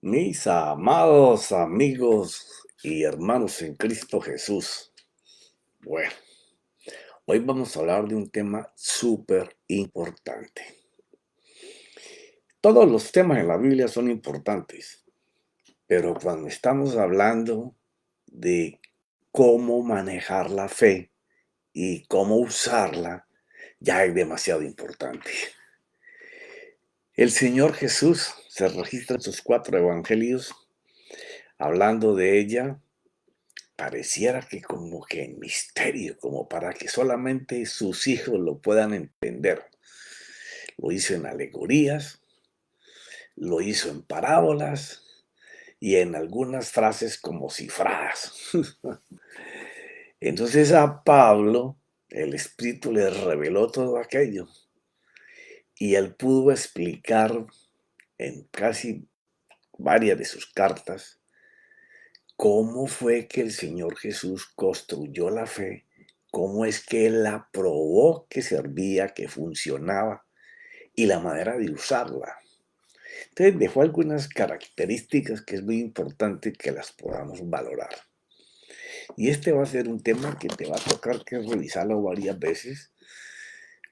Mis amados amigos y hermanos en Cristo Jesús. Bueno, hoy vamos a hablar de un tema súper importante. Todos los temas en la Biblia son importantes, pero cuando estamos hablando de cómo manejar la fe y cómo usarla, ya es demasiado importante. El Señor Jesús se registra en sus 4 evangelios hablando de ella. Pareciera que como que en misterio, como para que solamente sus hijos lo puedan entender. Lo hizo en alegorías, lo hizo en parábolas y en algunas frases como cifradas. Entonces a Pablo el Espíritu le reveló todo aquello y él pudo explicar en casi varias de sus cartas cómo fue que el Señor Jesús construyó la fe, cómo es que Él la probó que servía, que funcionaba y la manera de usarla. Entonces dejó algunas características que es muy importante que las podamos valorar. Y este va a ser un tema que te va a tocar que revisarlo varias veces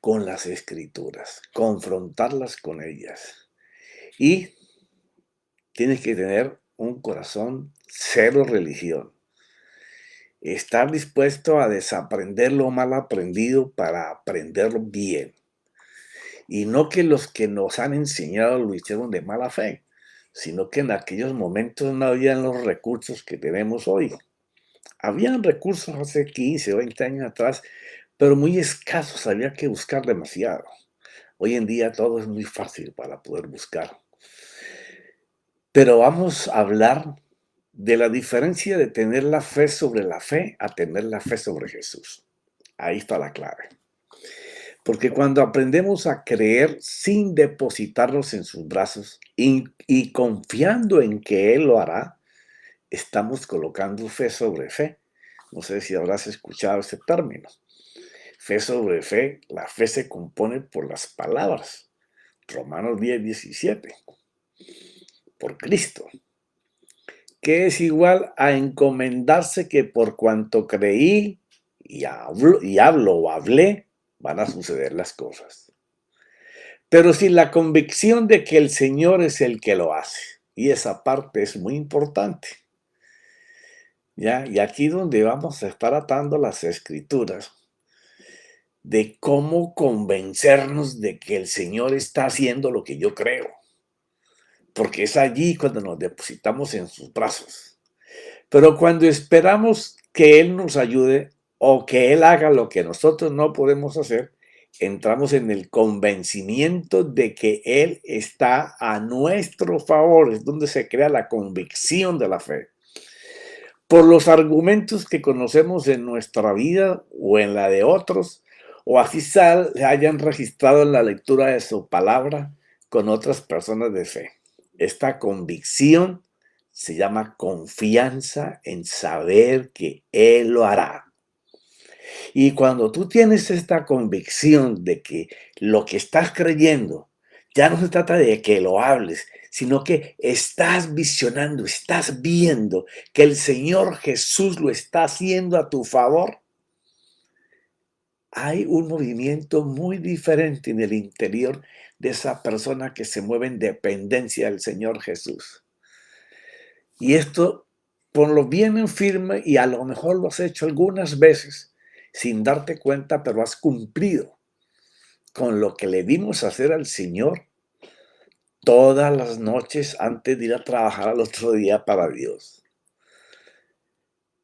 con las escrituras, confrontarlas con ellas. Y tienes que tener un corazón cero religión. Estar dispuesto a desaprender lo mal aprendido para aprenderlo bien. Y no que los que nos han enseñado lo hicieron de mala fe, sino que en aquellos momentos no habían los recursos que tenemos hoy. Habían recursos hace 15 o 20 años atrás, pero muy escasos, había que buscar demasiado. Hoy en día todo es muy fácil para poder buscar. Pero vamos a hablar de la diferencia de tener la fe sobre la fe a tener la fe sobre Jesús. Ahí está la clave. Porque cuando aprendemos a creer sin depositarnos en sus brazos y confiando en que Él lo hará, estamos colocando fe sobre fe. No sé si habrás escuchado ese término. Fe sobre fe, la fe se compone por las palabras. Romanos 10:17. Por Cristo. Que es igual a encomendarse que por cuanto creí y hablo o hablé, van a suceder las cosas. Pero sin la convicción de que el Señor es el que lo hace. Y esa parte es muy importante. ¿Ya? Y aquí donde vamos a estar atando las escrituras de cómo convencernos de que el Señor está haciendo lo que yo creo. Porque es allí cuando nos depositamos en sus brazos. Pero cuando esperamos que Él nos ayude o que Él haga lo que nosotros no podemos hacer, entramos en el convencimiento de que Él está a nuestro favor. Es donde se crea la convicción de la fe. Por los argumentos que conocemos en nuestra vida o en la de otros, o así hayan registrado en la lectura de su palabra con otras personas de fe. Esta convicción se llama confianza en saber que Él lo hará. Y cuando tú tienes esta convicción de que lo que estás creyendo ya no se trata de que lo hables, sino que estás visionando, estás viendo que el Señor Jesús lo está haciendo a tu favor, hay un movimiento muy diferente en el interior de esa persona que se mueve en dependencia del Señor Jesús. Y esto, ponlo bien en firme, y a lo mejor lo has hecho algunas veces sin darte cuenta, pero has cumplido con lo que le dimos a hacer al Señor todas las noches antes de ir a trabajar al otro día para Dios.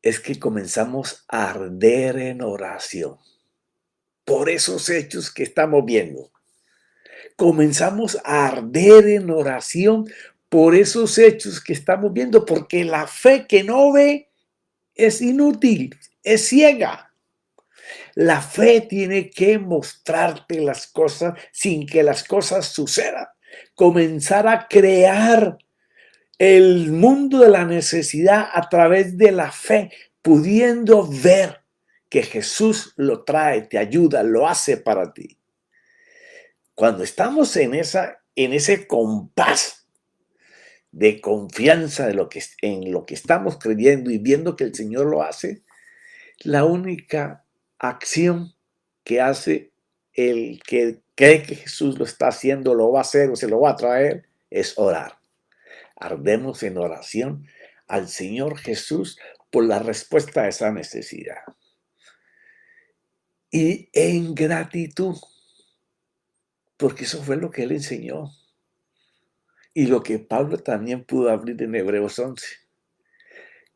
Es que comenzamos a arder en oración por esos hechos que estamos viendo. Comenzamos a arder en oración por esos hechos que estamos viendo, porque la fe que no ve es inútil, es ciega. La fe tiene que mostrarte las cosas sin que las cosas sucedan. Comenzar a crear el mundo de la necesidad a través de la fe, pudiendo ver que Jesús lo trae, te ayuda, lo hace para ti. Cuando estamos en ese compás de confianza en lo que estamos creyendo y viendo que el Señor lo hace, la única acción que hace el que cree que Jesús lo está haciendo, lo va a hacer o se lo va a traer, es orar. Ardemos en oración al Señor Jesús por la respuesta a esa necesidad. Y en gratitud, porque eso fue lo que Él enseñó. Y lo que Pablo también pudo abrir en Hebreos 11.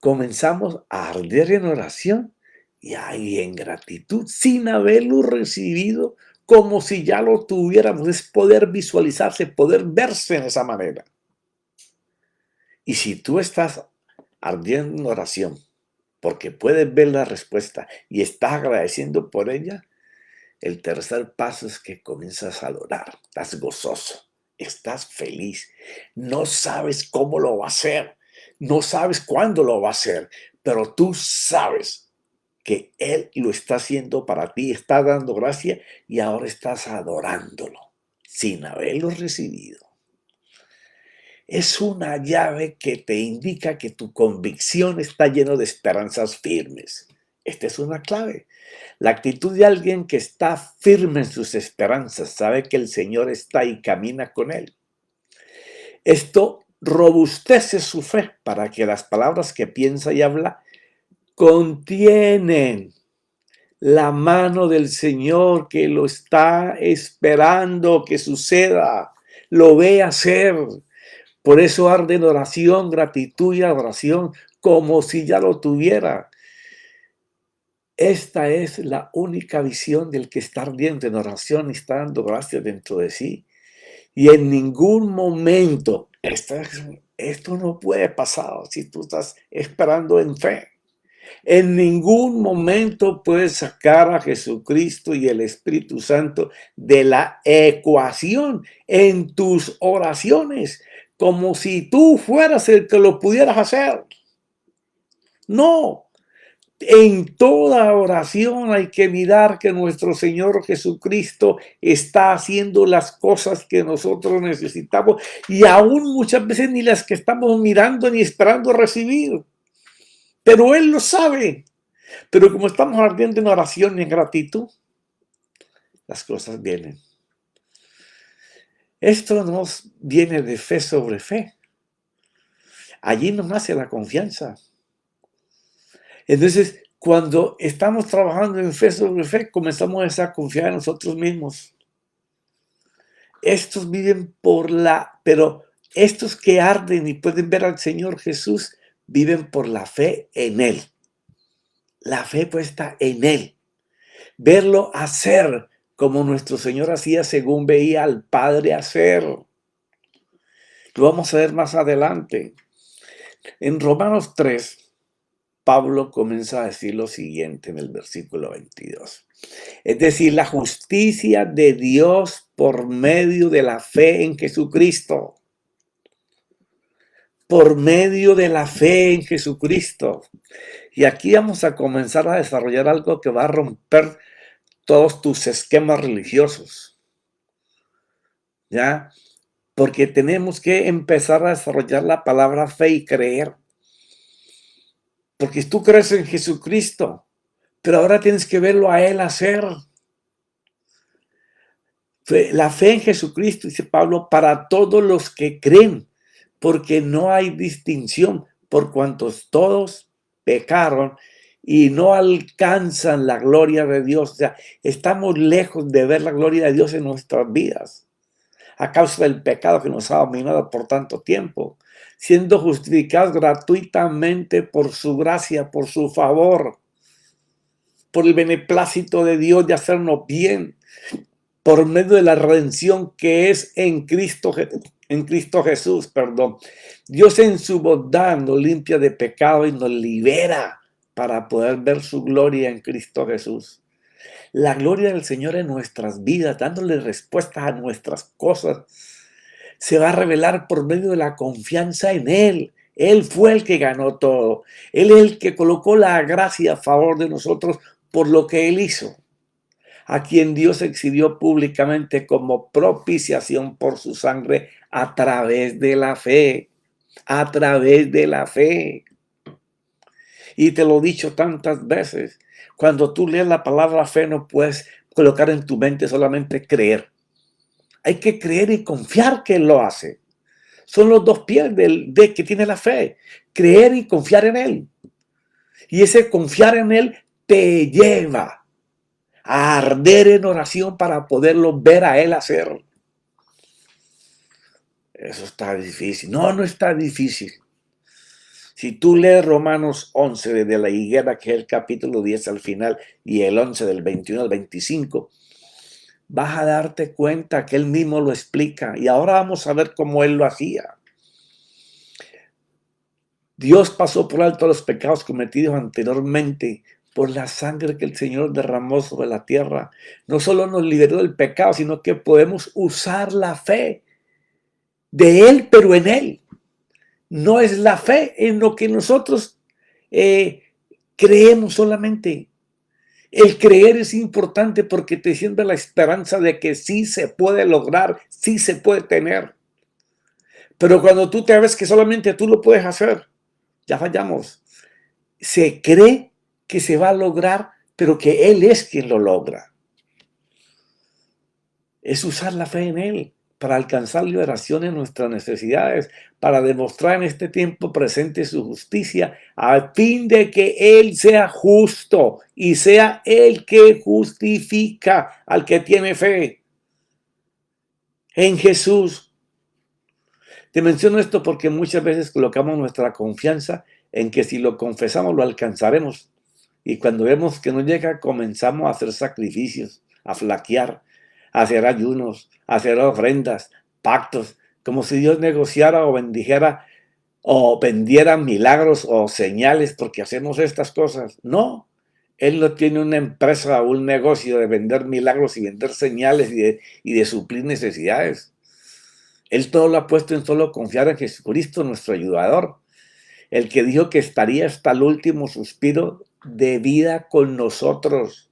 Comenzamos a arder en oración y ahí en gratitud, sin haberlo recibido, como si ya lo tuviéramos. Es poder visualizarse, poder verse en esa manera. Y si tú estás ardiendo en oración, porque puedes ver la respuesta y estás agradeciendo por ella, el tercer paso es que comienzas a adorar. Estás gozoso, estás feliz. No sabes cómo lo va a hacer, no sabes cuándo lo va a hacer, pero tú sabes que Él lo está haciendo para ti, está dando gracia y ahora estás adorándolo sin haberlo recibido. Es una llave que te indica que tu convicción está llena de esperanzas firmes. Esta es una clave. La actitud de alguien que está firme en sus esperanzas, sabe que el Señor está y camina con él. Esto robustece su fe para que las palabras que piensa y habla contienen la mano del Señor que lo está esperando que suceda, lo ve hacer. Por eso arde en oración, gratitud y adoración, como si ya lo tuviera. Esta es la única visión del que está ardiendo en oración y está dando gracias dentro de sí. Y en ningún momento, esto no puede pasar si tú estás esperando en fe. En ningún momento puedes sacar a Jesucristo y el Espíritu Santo de la ecuación en tus oraciones, como si tú fueras el que lo pudieras hacer. No. En toda oración hay que mirar que nuestro Señor Jesucristo está haciendo las cosas que nosotros necesitamos y aún muchas veces ni las que estamos mirando ni esperando recibir. Pero Él lo sabe. Pero como estamos ardiendo en oración y en gratitud, las cosas vienen. Esto nos viene de fe sobre fe. Allí nos nace la confianza. Entonces, cuando estamos trabajando en fe sobre fe, comenzamos a confiar en nosotros mismos. Estos viven pero estos que arden y pueden ver al Señor Jesús, viven por la fe en Él. La fe puesta en Él. Verlo hacer como nuestro Señor hacía según veía al Padre hacer. Lo vamos a ver más adelante. En Romanos 3, Pablo comienza a decir lo siguiente en el versículo 22. Es decir, la justicia de Dios por medio de la fe en Jesucristo. Por medio de la fe en Jesucristo. Y aquí vamos a comenzar a desarrollar algo que va a romper todos tus esquemas religiosos. ¿Ya? Porque tenemos que empezar a desarrollar la palabra fe y creer. Porque tú crees en Jesucristo, pero ahora tienes que verlo a Él hacer. La fe en Jesucristo, dice Pablo, para todos los que creen, porque no hay distinción, por cuantos todos pecaron y no alcanzan la gloria de Dios. O sea, estamos lejos de ver la gloria de Dios en nuestras vidas, a causa del pecado que nos ha dominado por tanto tiempo, siendo justificados gratuitamente por su gracia, por su favor, por el beneplácito de Dios de hacernos bien, por medio de la redención que es en Cristo Jesús. Dios en su bondad nos limpia de pecado y nos libera para poder ver su gloria en Cristo Jesús. La gloria del Señor en nuestras vidas, dándole respuestas a nuestras cosas, se va a revelar por medio de la confianza en Él. Él fue el que ganó todo. Él es el que colocó la gracia a favor de nosotros por lo que Él hizo, a quien Dios exhibió públicamente como propiciación por su sangre a través de la fe. a través de la fe. Y te lo he dicho tantas veces, cuando tú lees la palabra fe no puedes colocar en tu mente solamente creer. Hay que creer y confiar que Él lo hace. Son los dos pies de que tiene la fe. Creer y confiar en Él. Y ese confiar en Él te lleva a arder en oración para poderlo ver a Él hacer. Eso está difícil. No, no está difícil. Si tú lees Romanos 11 desde la higuera, que es el capítulo 10 al final, y el 11 del 21 al 25, vas a darte cuenta que Él mismo lo explica. Y ahora vamos a ver cómo Él lo hacía. Dios pasó por alto los pecados cometidos anteriormente por la sangre que el Señor derramó sobre la tierra. No solo nos liberó del pecado, sino que podemos usar la fe de Él, pero en Él. No es la fe en lo que nosotros creemos solamente. El creer es importante porque te siembra la esperanza de que sí se puede lograr, sí se puede tener. Pero cuando tú te ves que solamente tú lo puedes hacer, ya fallamos. Se cree que se va a lograr, pero que Él es quien lo logra. Es usar la fe en Él para alcanzar liberación en nuestras necesidades, para demostrar en este tiempo presente su justicia, a fin de que Él sea justo y sea el que justifica al que tiene fe en Jesús. Te menciono esto porque muchas veces colocamos nuestra confianza en que si lo confesamos lo alcanzaremos. Y cuando vemos que no llega, comenzamos a hacer sacrificios, a flaquear, a hacer ayunos, a hacer ofrendas, pactos, como si Dios negociara o bendijera o vendiera milagros o señales porque hacemos estas cosas. No, Él no tiene una empresa o un negocio de vender milagros y vender señales y de suplir necesidades. Él todo lo ha puesto en solo confiar en Jesucristo, nuestro ayudador, el que dijo que estaría hasta el último suspiro de vida con nosotros,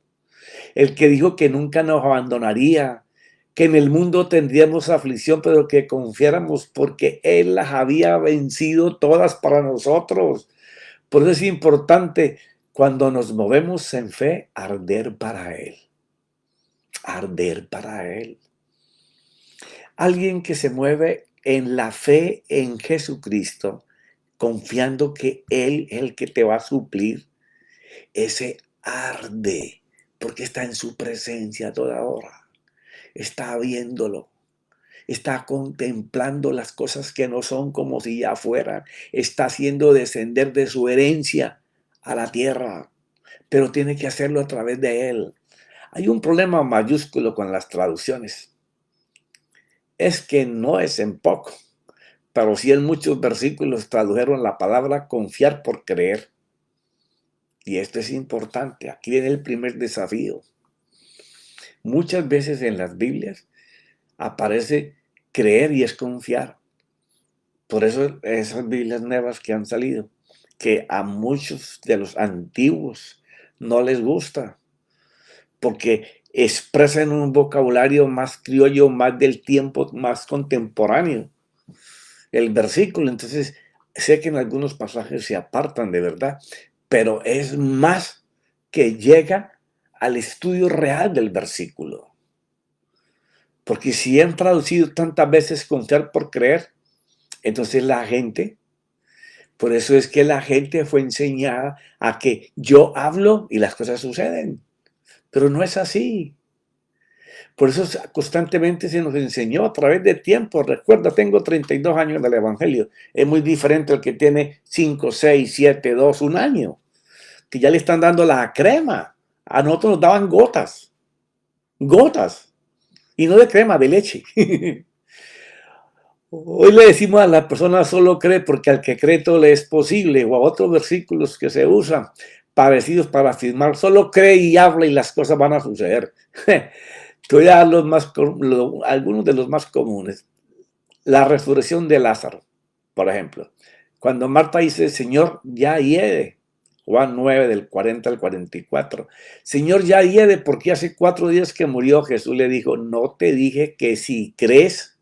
el que dijo que nunca nos abandonaría, que en el mundo tendríamos aflicción, pero que confiáramos porque Él las había vencido todas para nosotros. Por eso es importante cuando nos movemos en fe, arder para Él, arder para Él. Alguien que se mueve en la fe en Jesucristo, confiando que Él es el que te va a suplir, ese arde, porque está en su presencia toda hora, está viéndolo, está contemplando las cosas que no son como si ya fueran, está haciendo descender de su herencia a la tierra, pero tiene que hacerlo a través de Él. Hay un problema mayúsculo con las traducciones. Es que no es en poco, pero sí en muchos versículos tradujeron la palabra confiar por creer. Y esto es importante. Aquí viene el primer desafío. Muchas veces en las Biblias aparece creer y es confiar. Por eso esas Biblias nuevas que han salido, que a muchos de los antiguos no les gusta, porque expresan un vocabulario más criollo, más del tiempo, más contemporáneo. El versículo, entonces, sé que en algunos pasajes se apartan de verdad, pero es más que llega al estudio real del versículo. Porque si han traducido tantas veces confiar por creer, entonces la gente, por eso es que la gente fue enseñada a que yo hablo y las cosas suceden, pero no es así. Por eso constantemente se nos enseñó a través de tiempo. Recuerda, tengo 32 años del Evangelio. Es muy diferente al que tiene 5, 6, 7, 2, un año. Que ya le están dando la crema. A nosotros nos daban gotas. Gotas. Y no de crema, de leche. Hoy le decimos a la persona solo cree porque al que cree todo le es posible. O a otros versículos que se usan parecidos para afirmar. Solo cree y habla y las cosas van a suceder. Te voy a dar algunos de los más comunes. La resurrección de Lázaro, por ejemplo. Cuando Marta dice, Señor, ya hiede. Juan 9, del 40 al 44. Señor, ya hiede porque hace 4 días que murió. Jesús le dijo, no te dije que si crees,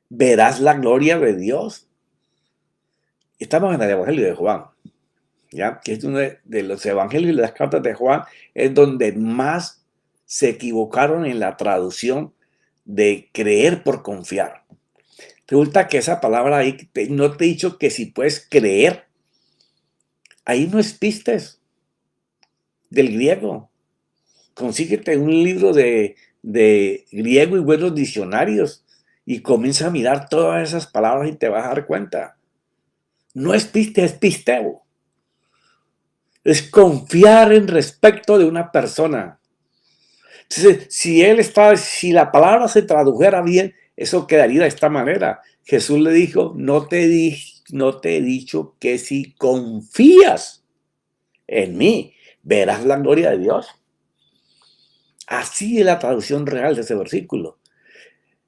verás la gloria de Dios. Estamos en el Evangelio de Juan, ¿ya? Que es uno de los evangelios y las cartas de Juan, es donde más se equivocaron en la traducción de creer por confiar. Resulta que esa palabra ahí, no te he dicho que si puedes creer, ahí no es pistes del griego. Consíguete un libro de griego y buenos diccionarios y comienza a mirar todas esas palabras y te vas a dar cuenta. No es piste, es pisteo. Es confiar en respecto de una persona. Entonces, si la palabra se tradujera bien, eso quedaría de esta manera. Jesús le dijo, no te he dicho que si confías en mí, verás la gloria de Dios. Así es la traducción real de ese versículo.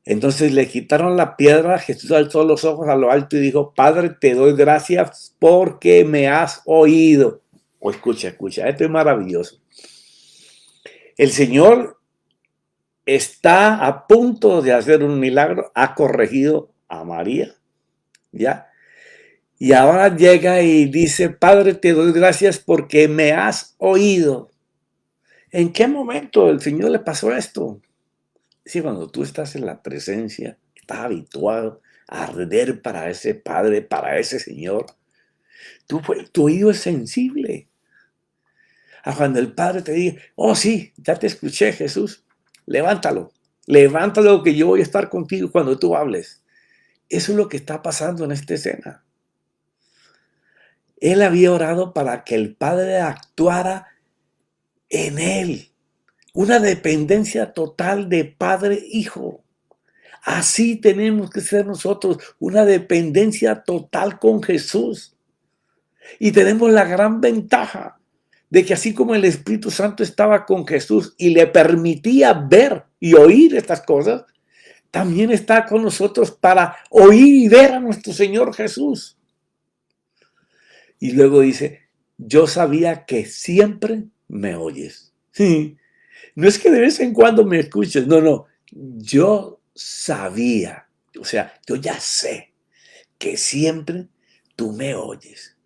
Entonces le quitaron la piedra, Jesús alzó los ojos a lo alto y dijo, Padre, te doy gracias porque me has oído. O escucha, esto es maravilloso. El Señor está a punto de hacer un milagro, ha corregido a María, ¿ya? Y ahora llega y dice, Padre, te doy gracias porque me has oído. ¿En qué momento el Señor le pasó esto? Sí, cuando tú estás en la presencia, estás habituado a arder para ese Padre, para ese Señor, tu oído es sensible. A cuando el Padre te diga, oh sí, ya te escuché, Jesús, levántalo que yo voy a estar contigo cuando tú hables. Eso es lo que está pasando en esta escena. Él había orado para que el Padre actuara en él. Una dependencia total de Padre-Hijo. Así tenemos que ser nosotros, una dependencia total con Jesús. Y tenemos la gran ventaja de que así como el Espíritu Santo estaba con Jesús y le permitía ver y oír estas cosas, también está con nosotros para oír y ver a nuestro Señor Jesús. Y luego dice, yo sabía que siempre me oyes. Sí. No es que de vez en cuando me escuches, no, yo sabía, o sea, yo ya sé que siempre tú me oyes.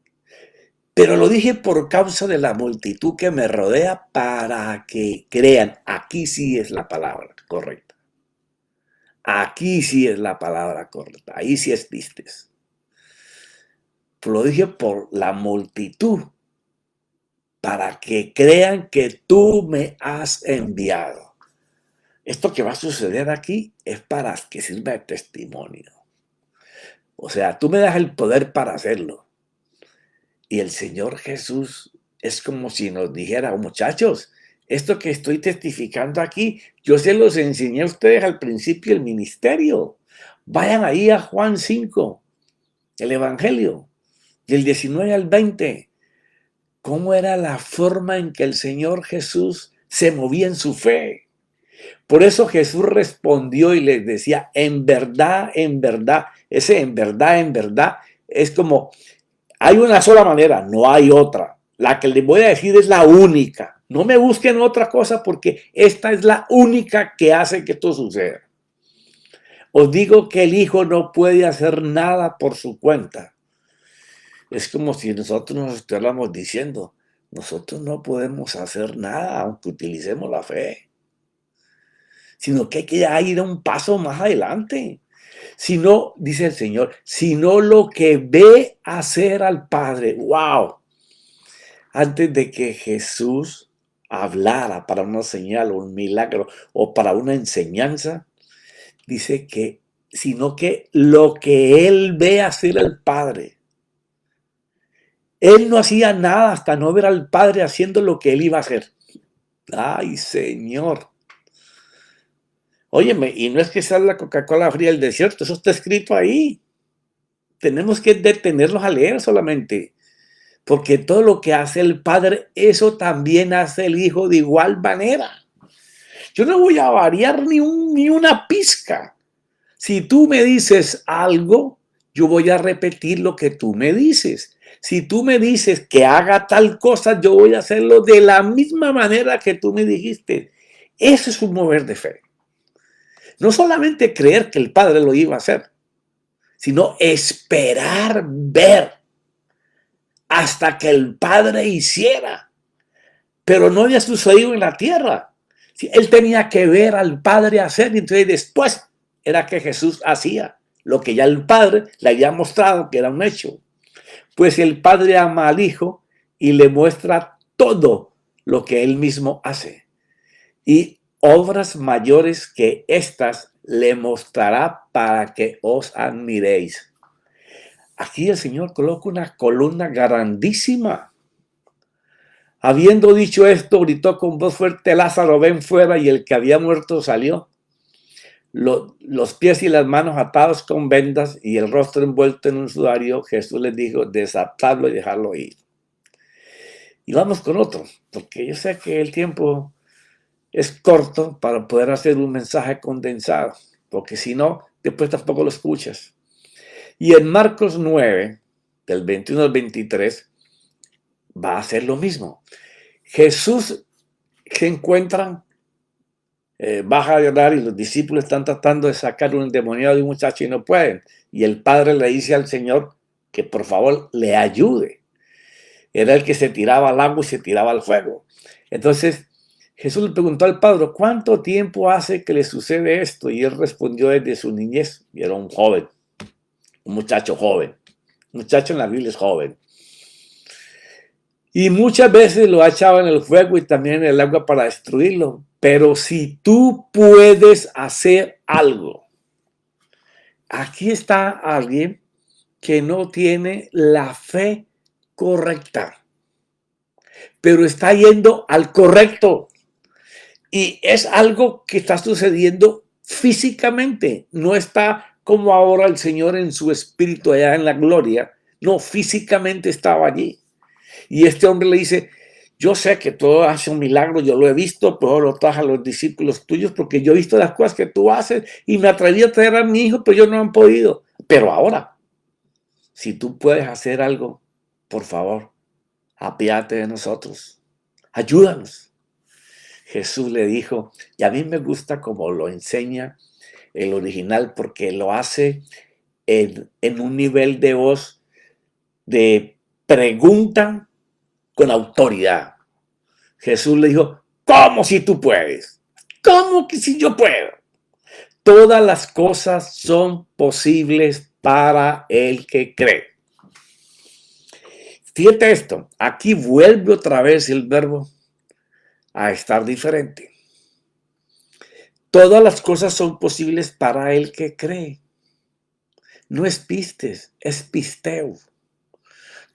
Pero lo dije por causa de la multitud que me rodea para que crean. Aquí sí es la palabra correcta. Aquí sí es la palabra correcta. Ahí sí es pistes. Lo dije por la multitud para que crean que tú me has enviado. Esto que va a suceder aquí es para que sirva de testimonio. O sea, tú me das el poder para hacerlo. Y el Señor Jesús es como si nos dijera, muchachos, esto que estoy testificando aquí, yo se los enseñé a ustedes al principio del ministerio. Vayan ahí a Juan 5, el Evangelio, del 19 al 20. ¿Cómo era la forma en que el Señor Jesús se movía en su fe? Por eso Jesús respondió y les decía, en verdad, ese en verdad, es como, hay una sola manera, no hay otra. La que les voy a decir es la única. No me busquen otra cosa porque esta es la única que hace que esto suceda. Os digo que el Hijo no puede hacer nada por su cuenta. Es como si nosotros nos estuviéramos diciendo, nosotros no podemos hacer nada aunque utilicemos la fe. Sino que hay que ir a un paso más adelante. Si no, dice el Señor, sino lo que ve hacer al Padre. ¡Wow! Antes de que Jesús hablara para una señal o un milagro o para una enseñanza, dice que, sino que lo que él ve hacer al Padre. Él no hacía nada hasta no ver al Padre haciendo lo que él iba a hacer. ¡Ay, Señor! Óyeme, y no es que sea la Coca-Cola fría del desierto, eso está escrito ahí. Tenemos que detenernos a leer solamente. Porque todo lo que hace el Padre, eso también hace el Hijo de igual manera. Yo no voy a variar ni una pizca. Si tú me dices algo, yo voy a repetir lo que tú me dices. Si tú me dices que haga tal cosa, yo voy a hacerlo de la misma manera que tú me dijiste. Eso es un mover de fe. No solamente creer que el Padre lo iba a hacer, sino esperar ver hasta que el Padre hiciera. Pero no había sucedido en la tierra. Sí, él tenía que ver al Padre hacer, y entonces después era que Jesús hacía lo que ya el Padre le había mostrado que era un hecho. Pues el Padre ama al Hijo y le muestra todo lo que él mismo hace. Y obras mayores que estas le mostrará para que os admiréis. Aquí el Señor coloca una columna grandísima. Habiendo dicho esto, gritó con voz fuerte: Lázaro, ven fuera. Y el que había muerto salió, los pies y las manos atados con vendas y el rostro envuelto en un sudario. Jesús les dijo: desatadlo y dejarlo ir. Y vamos con otro, porque yo sé que el tiempo es corto para poder hacer un mensaje condensado, porque si no, después tampoco lo escuchas. Y en Marcos 9, del 21 al 23, va a hacer lo mismo. Jesús se encuentra, baja a llorar, y los discípulos están tratando de sacar un endemoniado de un muchacho y no pueden. Y el Padre le dice al Señor que por favor le ayude. Era el que se tiraba al agua y se tiraba al fuego. Entonces Jesús le preguntó al Padre: ¿cuánto tiempo hace que le sucede esto? Y él respondió: desde su niñez. Y era un joven, un muchacho joven. Un muchacho en la Biblia es joven. Y muchas veces lo ha echado en el fuego y también en el agua para destruirlo. Pero si tú puedes hacer algo. Aquí está alguien que no tiene la fe correcta, pero está yendo al correcto. Y es algo que está sucediendo físicamente. No está como ahora el Señor en su espíritu allá en la gloria. No, físicamente estaba allí. Y este hombre le dice: yo sé que tú haces un milagro, yo lo he visto, pero lo traje a los discípulos tuyos porque yo he visto las cosas que tú haces y me atreví a traer a mi hijo, pero ellos no han podido. Pero ahora, si tú puedes hacer algo, por favor, apiádate de nosotros. Ayúdanos. Jesús le dijo, y a mí me gusta como lo enseña el original, porque lo hace en un nivel de voz de pregunta con autoridad. Jesús le dijo: ¿cómo si tú puedes? ¿Cómo que si yo puedo? Todas las cosas son posibles para el que cree. Fíjate esto, aquí vuelve otra vez el verbo a estar diferente. Todas las cosas son posibles para el que cree. No es pistes, es pisteo.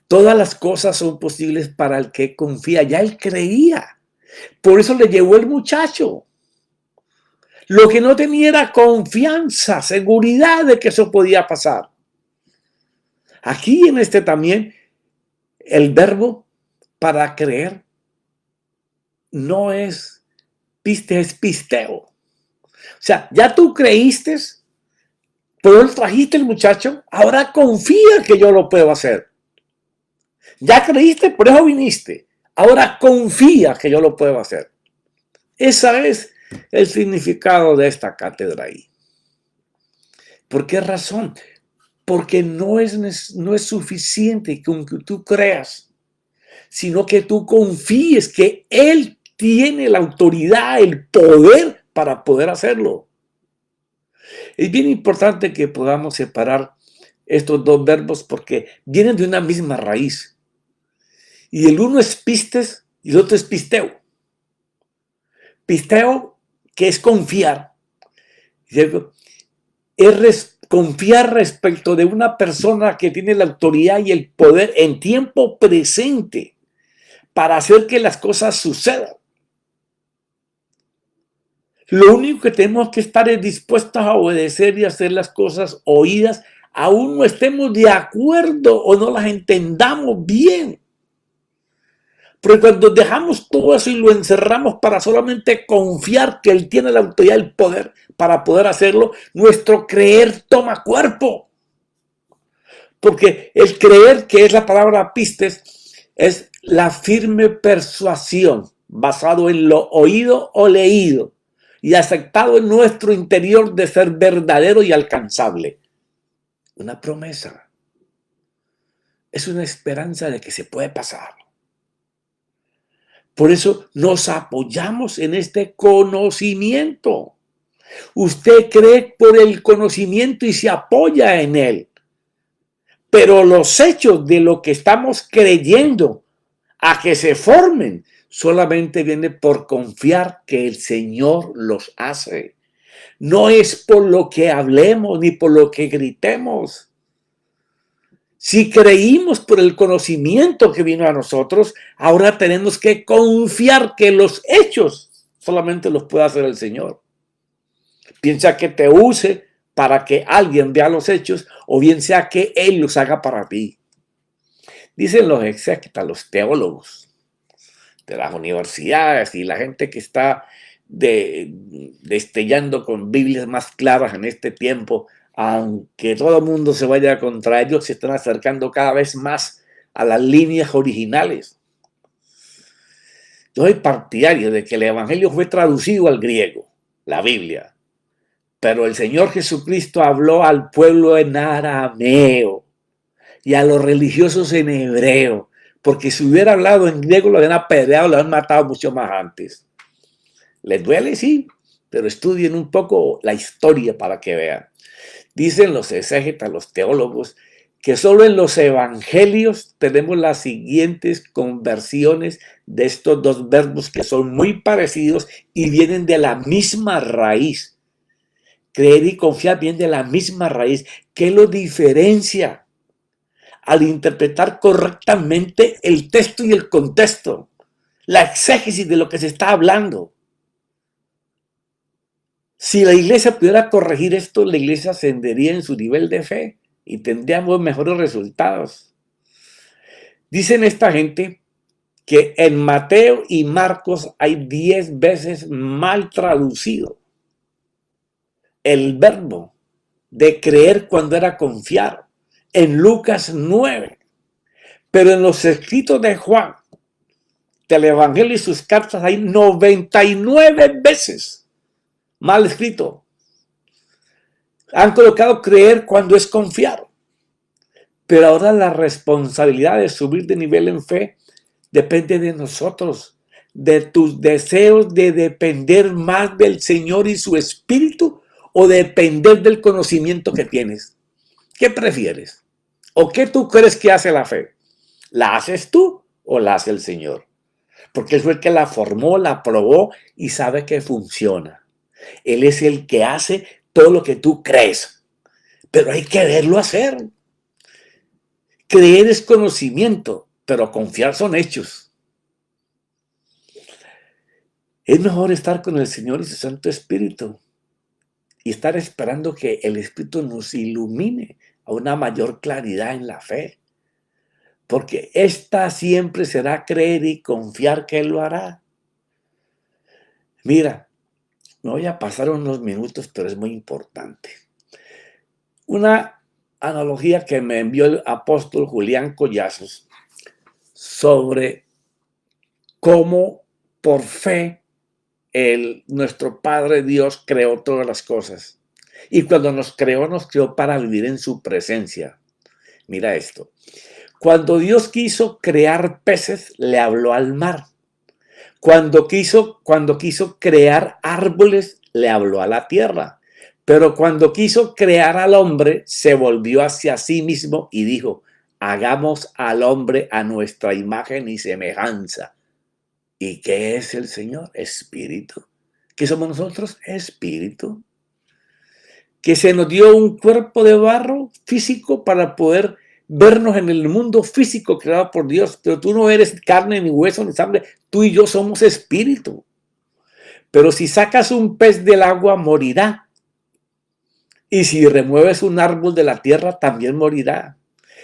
Todas las cosas son posibles para el que confía. Ya él creía. Por eso le llevó el muchacho. Lo que no tenía era confianza, seguridad de que eso podía pasar. Aquí en este también, el verbo para creer no es piste, es pisteo. O sea, ya tú creíste, pero trajiste el muchacho, ahora confía que yo lo puedo hacer. Ya creíste, por eso viniste. Ahora confía que yo lo puedo hacer. Ese es el significado de esta cátedra ahí. ¿Por qué razón? Porque no es suficiente con que tú creas, sino que tú confíes que Él tiene la autoridad, el poder para poder hacerlo. Es bien importante que podamos separar estos dos verbos porque vienen de una misma raíz. Y el uno es pistes y el otro es pisteo. Pisteo, que es confiar. Es confiar respecto de una persona que tiene la autoridad y el poder en tiempo presente para hacer que las cosas sucedan. Lo único que tenemos que estar es dispuestos a obedecer y hacer las cosas oídas, aún no estemos de acuerdo o no las entendamos bien. Porque cuando dejamos todo eso y lo encerramos para solamente confiar que Él tiene la autoridad y el poder para poder hacerlo, nuestro creer toma cuerpo. Porque el creer, que es la palabra pistes, es la firme persuasión basado en lo oído o leído y aceptado en nuestro interior de ser verdadero y alcanzable. Una promesa. es una esperanza de que se puede pasar. Por eso nos apoyamos en este conocimiento. Usted cree por el conocimiento y se apoya en él. Pero los hechos de lo que estamos creyendo a que se formen solamente viene por confiar que el Señor los hace. No es por lo que hablemos ni por lo que gritemos. Si creímos por el conocimiento que vino a nosotros, ahora tenemos que confiar que los hechos solamente los puede hacer el Señor. Piensa que te use para que alguien vea los hechos o bien sea que Él los haga para ti. Dicen los exégetas, los teólogos de las universidades y la gente que está destellando con Biblias más claras en este tiempo, aunque todo el mundo se vaya contra ellos, se están acercando cada vez más a las líneas originales. Yo soy partidario de que el Evangelio fue traducido al griego, la Biblia, pero el Señor Jesucristo habló al pueblo en arameo y a los religiosos en hebreo, porque si hubiera hablado en griego lo habían apedreado, lo habían matado mucho más antes. ¿Les duele? Sí, pero estudien un poco la historia para que vean. Dicen los exégetas, los teólogos, que solo en los evangelios tenemos las siguientes conversiones de estos dos verbos que son muy parecidos y vienen de la misma raíz. Creer y confiar vienen de la misma raíz. ¿Qué lo diferencia? Al interpretar correctamente el texto y el contexto, la exégesis de lo que se está hablando. Si la iglesia pudiera corregir esto, la iglesia ascendería en su nivel de fe y tendríamos mejores resultados. Dicen esta gente que en Mateo y Marcos hay 10 veces mal traducido el verbo de creer cuando era confiar. En Lucas 9. Pero en los escritos de Juan, del Evangelio y sus cartas, hay 99 veces mal escrito. Han colocado creer cuando es confiar. Pero ahora la responsabilidad de subir de nivel en fe depende de nosotros, de tus deseos de depender más del Señor y su Espíritu o depender del conocimiento que tienes. ¿Qué prefieres? ¿O qué tú crees que hace la fe? ¿La haces tú o la hace el Señor? Porque Él fue el que la formó, la probó y sabe que funciona. Él es el que hace todo lo que tú crees, pero hay que verlo hacer. Creer es conocimiento, pero confiar son hechos. Es mejor estar con el Señor y su Santo Espíritu y estar esperando que el Espíritu nos ilumine a una mayor claridad en la fe. Porque esta siempre será creer y confiar que Él lo hará. Mira, me voy a pasar unos minutos, pero es muy importante. Una analogía que me envió el apóstol Julián Collazos sobre cómo por fe nuestro Padre Dios creó todas las cosas. Y cuando nos creó para vivir en su presencia. Mira esto. Cuando Dios quiso crear peces, le habló al mar. Cuando quiso crear árboles, le habló a la tierra. Pero cuando quiso crear al hombre, se volvió hacia sí mismo y dijo, hagamos al hombre a nuestra imagen y semejanza. ¿Y qué es el Señor? Espíritu. ¿Qué somos nosotros? Espíritu. Que se nos dio un cuerpo de barro físico para poder vernos en el mundo físico creado por Dios, pero tú no eres carne, ni hueso, ni sangre, tú y yo somos espíritu. Pero si sacas un pez del agua, morirá. Y si remueves un árbol de la tierra, también morirá.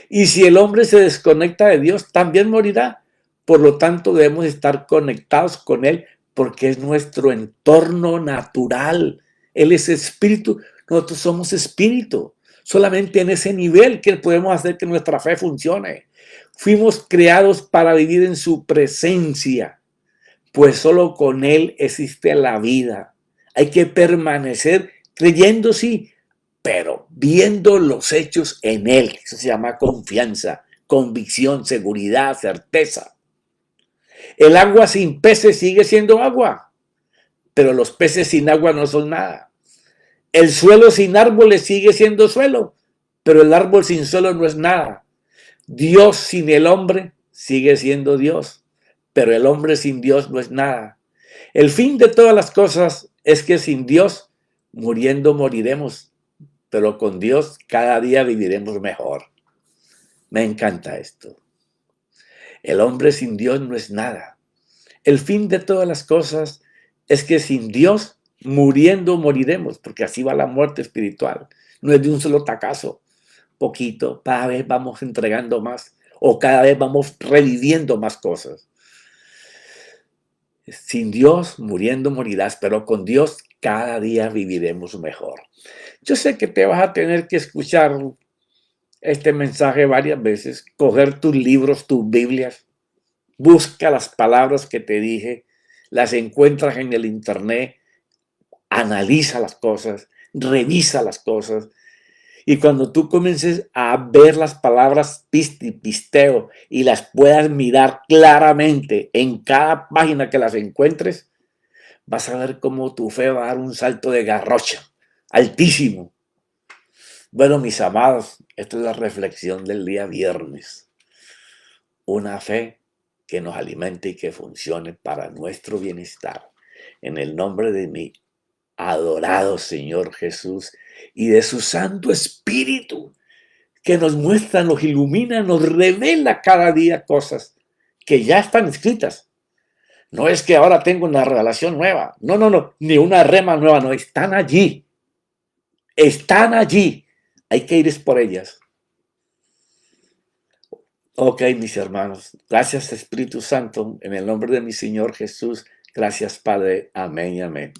Y si el hombre se desconecta de Dios, también morirá. Por lo tanto, debemos estar conectados con Él, porque es nuestro entorno natural. Él es espíritu, nosotros somos espíritu. Solamente en ese nivel que podemos hacer que nuestra fe funcione. Fuimos creados para vivir en su presencia, pues solo con Él existe la vida. Hay que permanecer creyendo, sí, pero viendo los hechos en Él. Eso se llama confianza. convicción, seguridad, certeza. El agua sin peces sigue siendo agua, pero los peces sin agua no son nada. El suelo sin árboles sigue siendo suelo, pero el árbol sin suelo no es nada. Dios sin el hombre sigue siendo Dios, pero el hombre sin Dios no es nada. El fin de todas las cosas es que sin Dios, muriendo moriremos, pero con Dios cada día viviremos mejor. Me encanta esto. El hombre sin Dios no es nada. El fin de todas las cosas es que sin Dios, muriendo moriremos, porque así va la muerte espiritual. No es de un solo tacazo, poquito, cada vez vamos entregando más o cada vez vamos reviviendo más cosas. Sin Dios, muriendo morirás, pero con Dios cada día viviremos mejor. Yo sé que te vas a tener que escuchar este mensaje varias veces, coger tus libros, tus Biblias, busca las palabras que te dije, las encuentras en el internet, analiza las cosas, revisa las cosas. Y cuando tú comiences a ver las palabras pisteo y las puedas mirar claramente en cada página que las encuentres, vas a ver cómo tu fe va a dar un salto de garrocha, altísimo. Bueno, mis amados, esta es la reflexión del día viernes. Una fe que nos alimente y que funcione para nuestro bienestar. En el nombre de mi adorado Señor Jesús y de su Santo Espíritu, que nos muestra, nos ilumina, nos revela cada día cosas que ya están escritas. No es que ahora tengo una revelación nueva, no, ni una rema nueva, no, están allí, hay que ir por ellas. Ok, mis hermanos, gracias Espíritu Santo, en el nombre de mi Señor Jesús, gracias Padre, amén y amén.